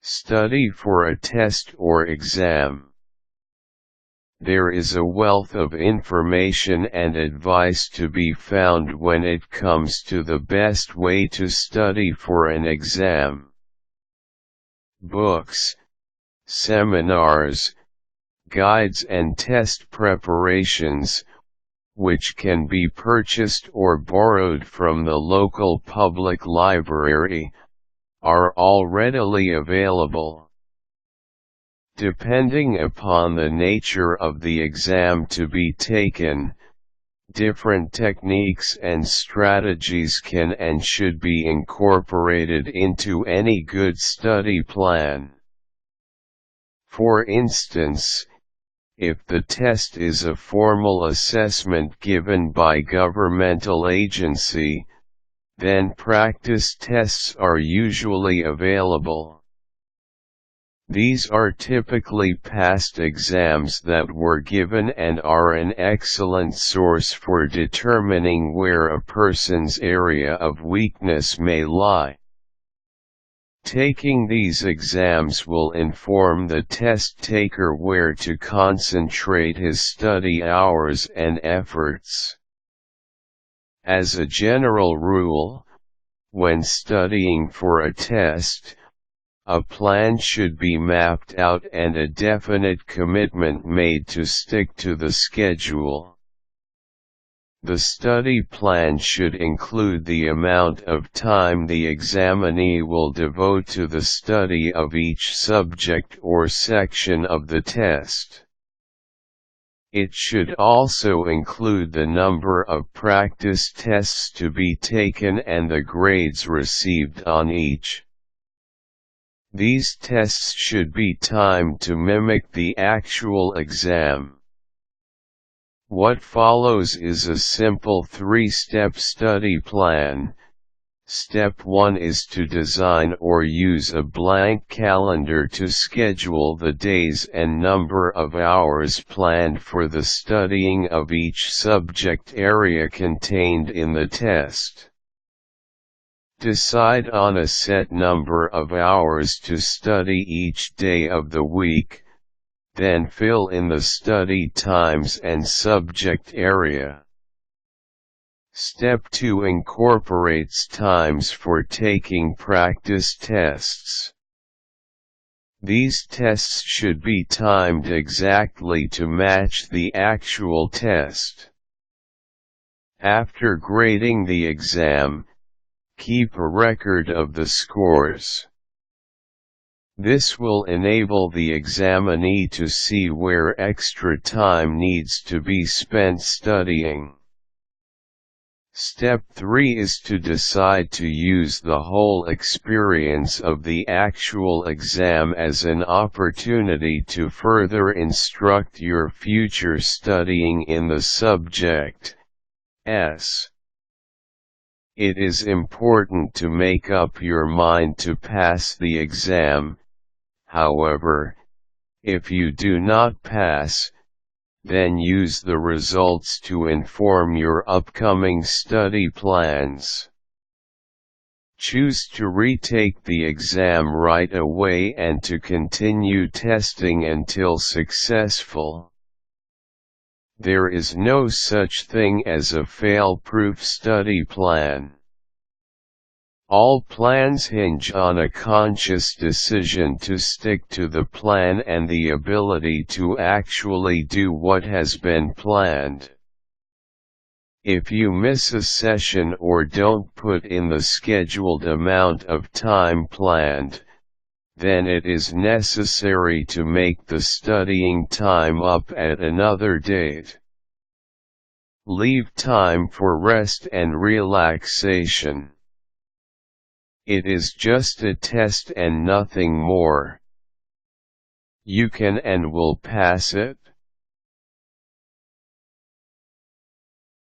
Study for a test or exam. There is a wealth of information and advice to be found when it comes to the best way to study for an exam. Books, seminars, guides and test preparations, which can be purchased or borrowed from the local public library, are all readily available. Depending upon the nature of the exam to be taken, different techniques and strategies can and should be incorporated into any good study plan. For instance, if the test is a formal assessment given by governmental agency, then practice tests are usually available. These are typically past exams that were given and are an excellent source for determining where a person's area of weakness may lie. Taking these exams will inform the test taker where to concentrate his study hours and efforts. As a general rule, when studying for a test, a plan should be mapped out and a definite commitment made to stick to the schedule. The study plan should include the amount of time the examinee will devote to the study of each subject or section of the test. It should also include the number of practice tests to be taken and the grades received on each. These tests should be timed to mimic the actual exam. What follows is a simple three-step study plan. Step 1 is to design or use a blank calendar to schedule the days and number of hours planned for the studying of each subject area contained in the test. Decide on a set number of hours to study each day of the week, then fill in the study times and subject area. Step 2 incorporates times for taking practice tests. These tests should be timed exactly to match the actual test. After grading the exam, keep a record of the scores. This will enable the examinee to see where extra time needs to be spent studying. Step 3 is to decide to use the whole experience of the actual exam as an opportunity to further instruct your future studying in the subject. It is important to make up your mind to pass the exam. However, if you do not pass, then use the results to inform your upcoming study plans. Choose to retake the exam right away and to continue testing until successful. There is no such thing as a fail-proof study plan. All plans hinge on a conscious decision to stick to the plan and the ability to actually do what has been planned. If you miss a session or don't put in the scheduled amount of time planned, then it is necessary to make the studying time up at another date. Leave time for rest and relaxation. It is just a test and nothing more. You can and will pass it.